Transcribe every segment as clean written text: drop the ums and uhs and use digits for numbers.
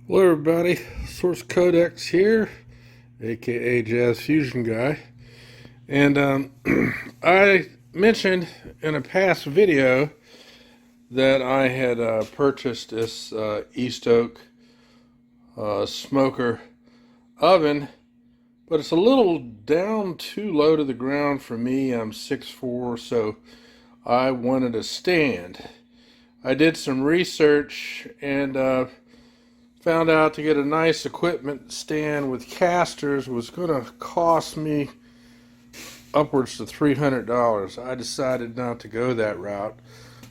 Hello everybody, Source Codex here, aka Jazz Fusion Guy. And I mentioned in a past video that I had purchased this East Oak smoker oven, but it's a little down too low to the ground for me. I'm 6'4", so I wanted a stand. I did some research and found out to get a nice equipment stand with casters was going to cost me upwards to $300. I decided not to go that route.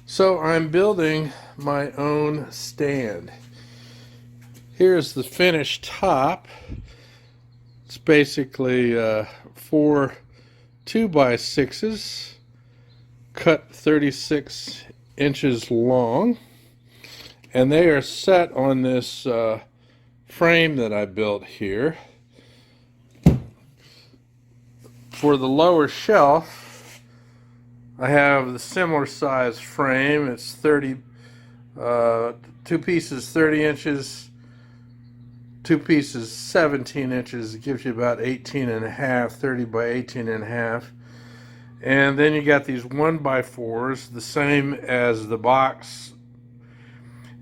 So I'm building my own stand. Here's the finished top. It's basically 4 2x6s cut 36 inches long. And they are set on this frame that I built here. For the lower shelf, I have the similar size frame. It's 2 pieces 30 inches, 2 pieces 17 inches. It gives you about 18 and a half, 30 by 18 and a half. And then you got these 1x4s, the same as the box.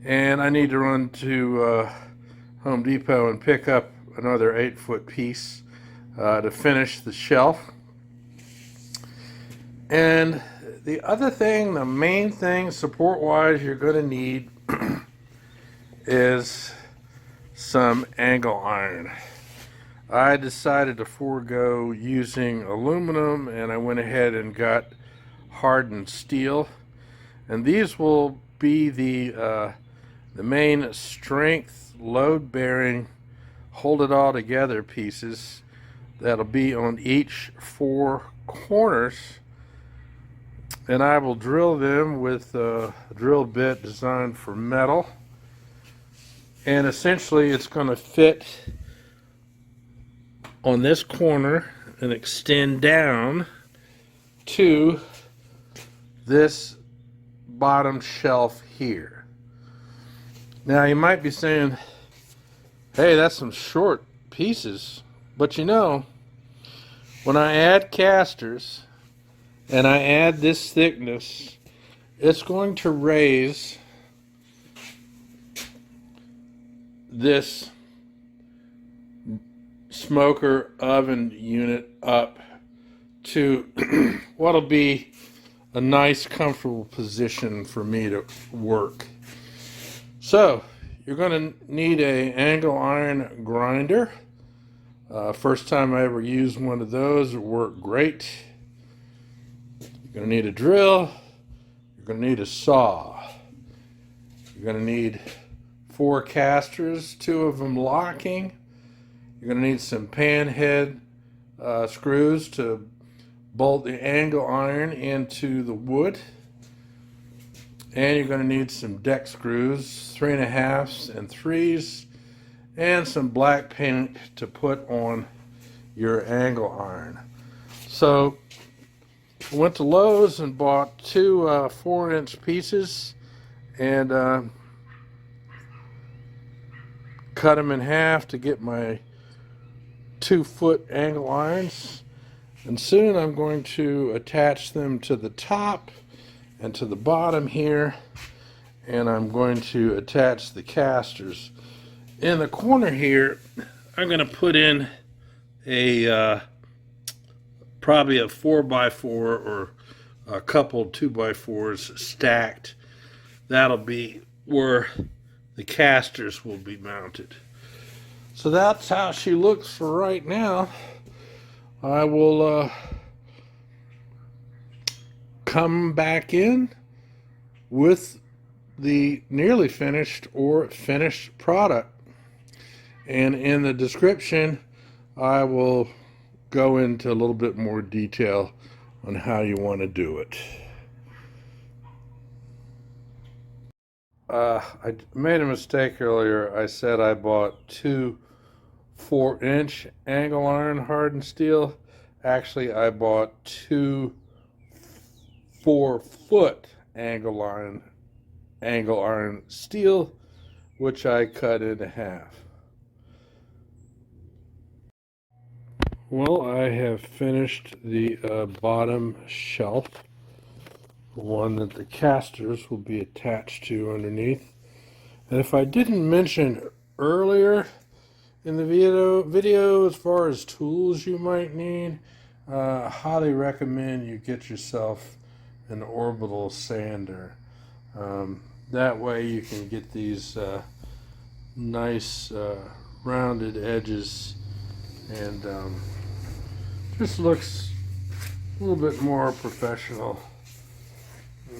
And I need to run to Home Depot and pick up another 8-foot piece to finish the shelf. And the other thing, the main thing support-wise you're going to need is some angle iron. I decided to forego using aluminum and I went ahead and got hardened steel. And these will be the main strength, load-bearing, hold it all together pieces that'll be on each 4 corners, and I will drill them with a drill bit designed for metal, and essentially it's going to fit on this corner and extend down to this bottom shelf here. Now you might be saying, hey, that's some short pieces. But you know, when I add casters and I add this thickness, it's going to raise this smoker oven unit up to what'll be a nice comfortable position for me to work. So, you're going to need an angle iron grinder. First time I ever used one of those, it worked great. You're going to need a drill. You're going to need a saw. You're going to need 4 casters, 2 of them locking. You're going to need some pan head screws to bolt the angle iron into the wood. And you're going to need some deck screws, 3 1/2s and 3s, and some black paint to put on your angle iron. So I went to Lowe's and bought 2 4-inch pieces and cut them in half to get my 2-foot angle irons. And soon I'm going to attach them to the top and to the bottom here, and I'm going to attach the casters. In the corner here, I'm going to put in a probably a 4x4 or a couple 2x4s stacked. That'll be where the casters will be mounted. So that's how she looks for right now. I will come back in with the nearly finished or finished product, and in the description I will go into a little bit more detail on how you want to do it. I made a mistake earlier. I said I bought 2 4-inch angle iron hardened steel. Actually, I bought 2 4-foot angle iron steel which I cut in half. Well, I have finished the bottom shelf, the one that the casters will be attached to underneath. And if I didn't mention earlier in the video as far as tools you might need, I highly recommend you get yourself an orbital sander. That way you can get these nice rounded edges, and just looks a little bit more professional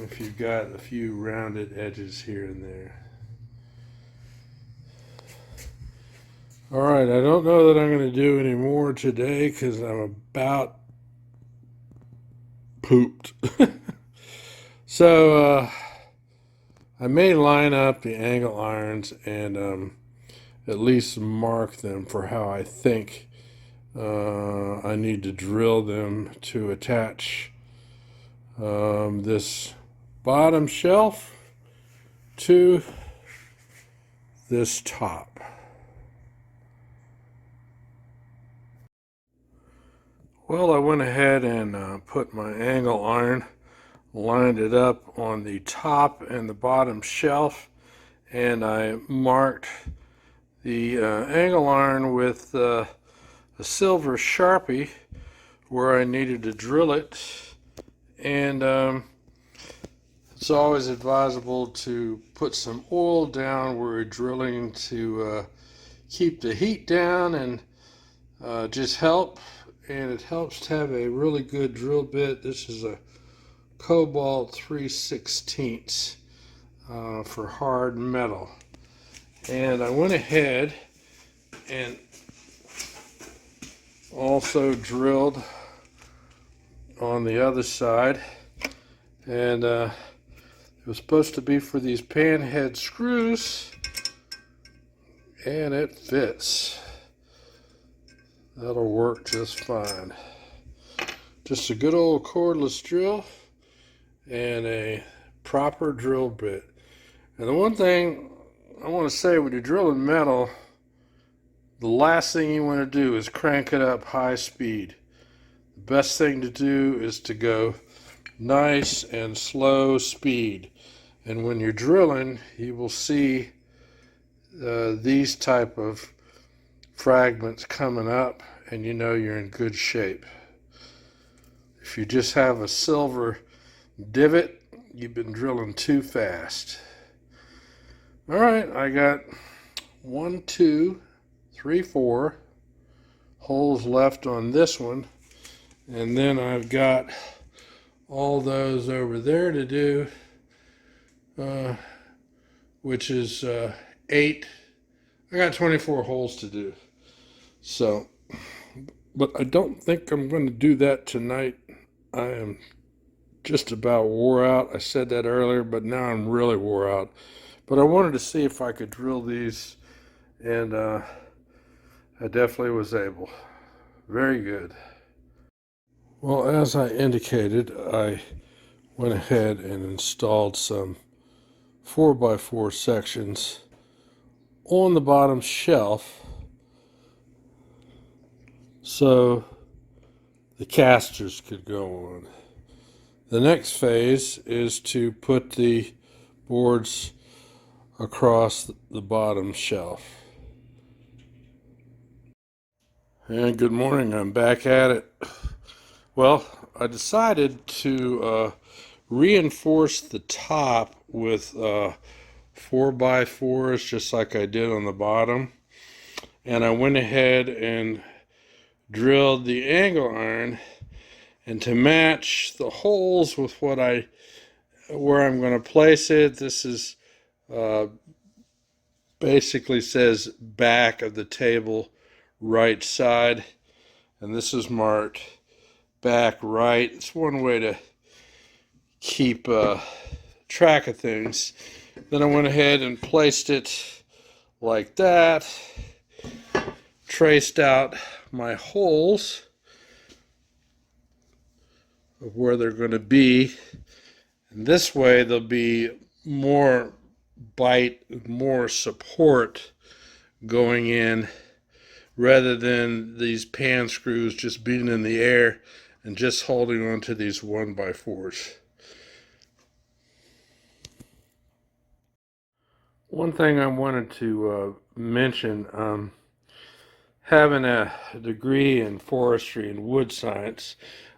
if you've got a few rounded edges here and there. All right, I don't know that I'm going to do any more today because I'm about pooped. So I may line up the angle irons and at least mark them for how I think I need to drill them to attach this bottom shelf to this top. Well, I went ahead and put my angle iron, lined it up on the top and the bottom shelf, and I marked the angle iron with a silver Sharpie where I needed to drill it. And it's always advisable to put some oil down where you're drilling to keep the heat down and just help. And it helps to have a really good drill bit. This is a Cobalt 3/16 for hard metal. And I went ahead and also drilled on the other side, and it was supposed to be for these pan head screws, and it fits. That'll work just fine. Just a good old cordless drill and a proper drill bit. And the one thing I want to say, when you're drilling metal, the last thing you want to do is crank it up high speed. The best thing to do is to go nice and slow speed. And when you're drilling, you will see these type of fragments coming up, and you know you're in good shape. If you just have a silver divot, you've been drilling too fast. All right, I got 1, 2, 3, 4 holes left on this one, and then I've got all those over there to do, which is 8. I got 24 holes to do. So, but I don't think I'm going to do that tonight. I am just about wore out. I said that earlier, but now I'm really wore out. But I wanted to see if I could drill these, and I definitely was able. Very good. Well, as I indicated, I went ahead and installed some 4x4 sections on the bottom shelf so the casters could go on. The next phase is to put the boards across the bottom shelf. And good morning, I'm back at it. Well, I decided to reinforce the top with 4x4s just like I did on the bottom. And I went ahead and drilled the angle iron, and to match the holes with where I'm going to place it, this is basically says back of the table right side, and this is marked back right. It's one way to keep track of things. Then I went ahead and placed it like that, traced out my holes of where they're going to be, and this way they'll be more bite, more support going in rather than these pan screws just being in the air and just holding on to these 1x4s. One thing I wanted to mention, having a degree in forestry and wood science,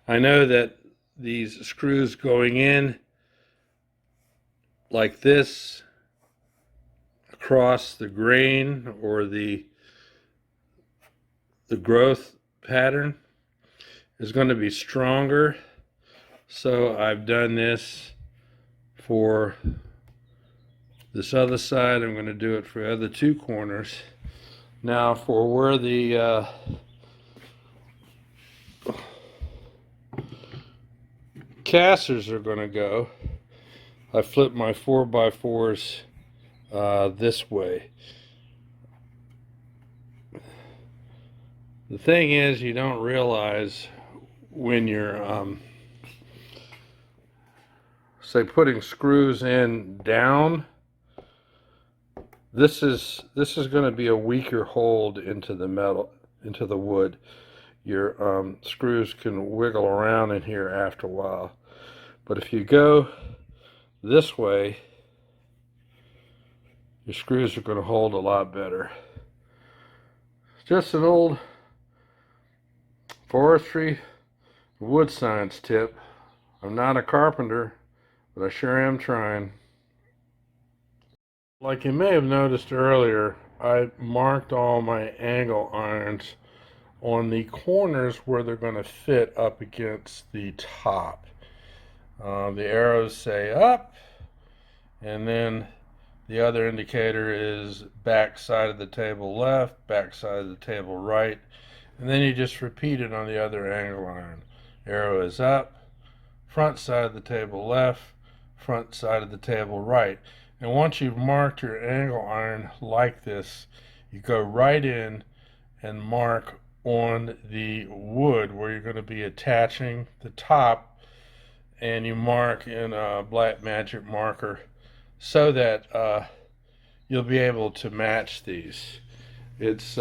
I know that these screws going in like this across the grain or the growth pattern is going to be stronger. So I've done this for this other side. I'm going to do it for the other two corners. Now for where the casters are going to go, I flip my 4x4s this way. The thing is, you don't realize when you're say putting screws in down, this is going to be a weaker hold into the metal, into the wood. Your screws can wiggle around in here after a while. But if you go this way, your screws are going to hold a lot better. Just an old forestry wood science tip. I'm not a carpenter, but I sure am trying. Like you may have noticed earlier, I marked all my angle irons on the corners where they're going to fit up against the top. The arrows say up, and then the other indicator is back side of the table left, back side of the table right, and then you just repeat it on the other angle iron. Arrow is up, front side of the table left, front side of the table right. And once you've marked your angle iron like this, you go right in and mark on the wood where you're going to be attaching the top, and you mark in a black magic marker so that you'll be able to match these. It's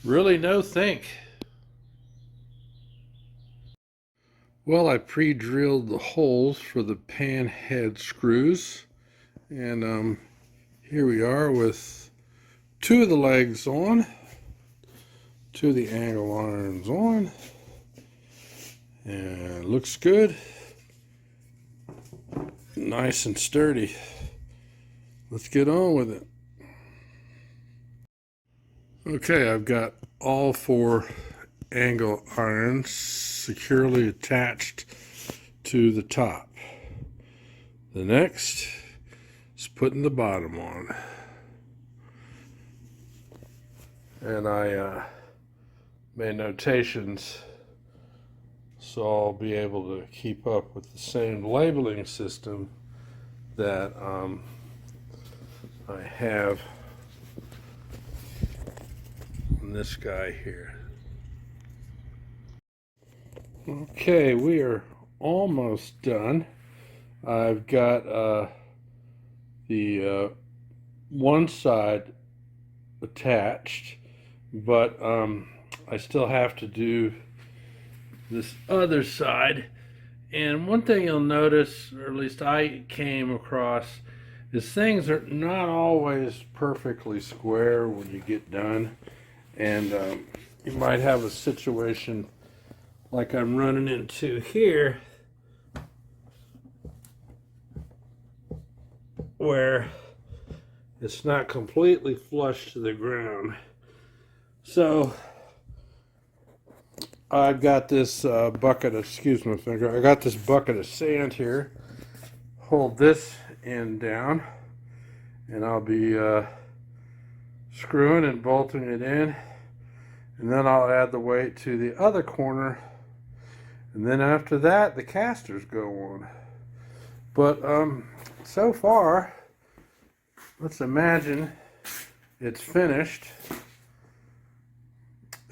really no think. Well, I pre-drilled the holes for the pan head screws, and here we are with two of the legs on, two of the angle irons on, and it looks good, nice and sturdy. Let's get on with it. Okay, I've got all four angle irons securely attached to the top. The next is putting the bottom on. And I made notations so I'll be able to keep up with the same labeling system that I have on this guy here. Okay, we are almost done. I've got the one side attached, but I still have to do this other side. And one thing you'll notice, or at least I came across, is things are not always perfectly square when you get done. And you might have a situation like I'm running into here, where it's not completely flush to the ground. So I've got this bucket of, excuse my finger, I got this bucket of sand here. Hold this end down, and I'll be screwing and bolting it in, and then I'll add the weight to the other corner, and then after that the casters go on. But so far, let's imagine it's finished.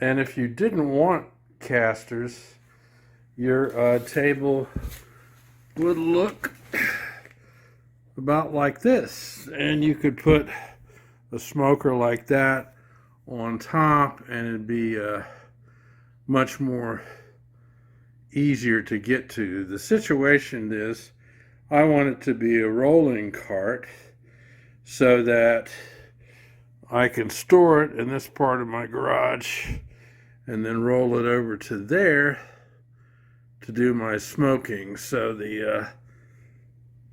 And if you didn't want casters, your table would look about like this, and you could put a smoker like that on top and it'd be much more easier to get to. The situation is I want it to be a rolling cart so that I can store it in this part of my garage and then roll it over to there to do my smoking. So the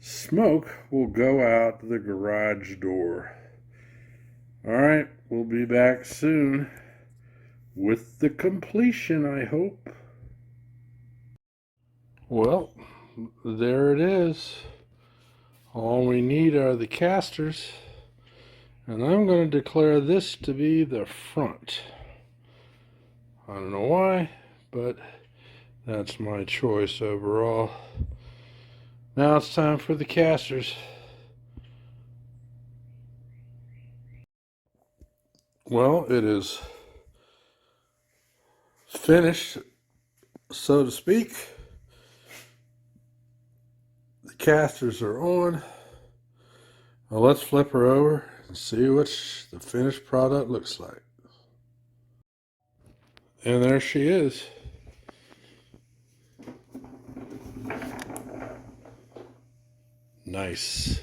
smoke will go out the garage door. All right, we'll be back soon with the completion, I hope. Well, there it is. All we need are the casters, and I'm going to declare this to be the front. I don't know why, but that's my choice overall. Now it's time for the casters. Well, it is finished, so to speak. The casters are on. Now let's flip her over and see what the finished product looks like. And there she is. Nice.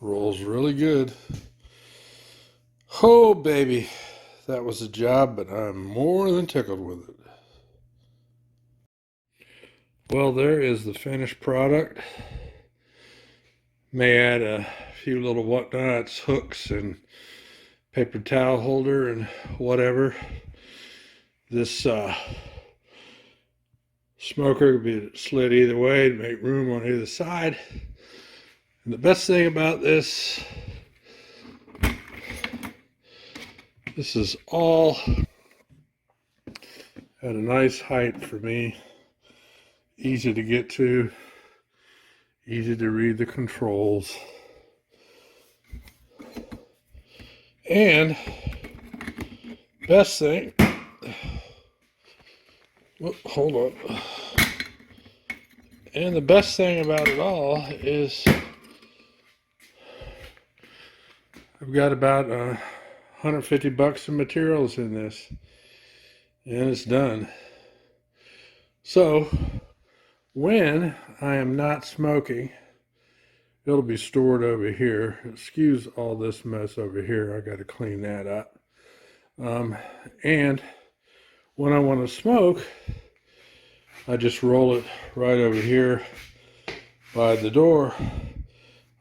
Rolls really good. Oh, baby. That was a job, but I'm more than tickled with it. Well, there is the finished product. May add a few little whatnots, hooks, and paper towel holder and whatever. This smoker could be slid either way to make room on either side. And the best thing about this is all at a nice height for me. Easy to get to, easy to read the controls. And best thing, hold on. And the best thing about it all is I've got about 150 bucks of materials in this, and it's done. So when I am not smoking, it'll be stored over here. Excuse all this mess over here. I got to clean that up. And when I want to smoke, I just roll it right over here by the door.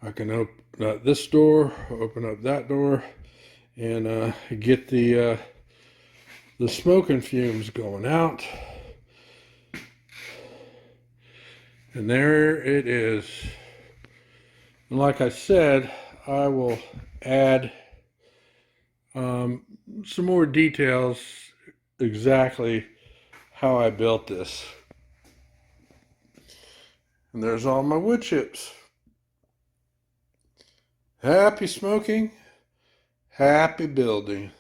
I can open up this door, open up that door, and get the smoking fumes going out. And there it is. And like I said, I will add some more details exactly how I built this. And there's all my wood chips. Happy smoking, happy building.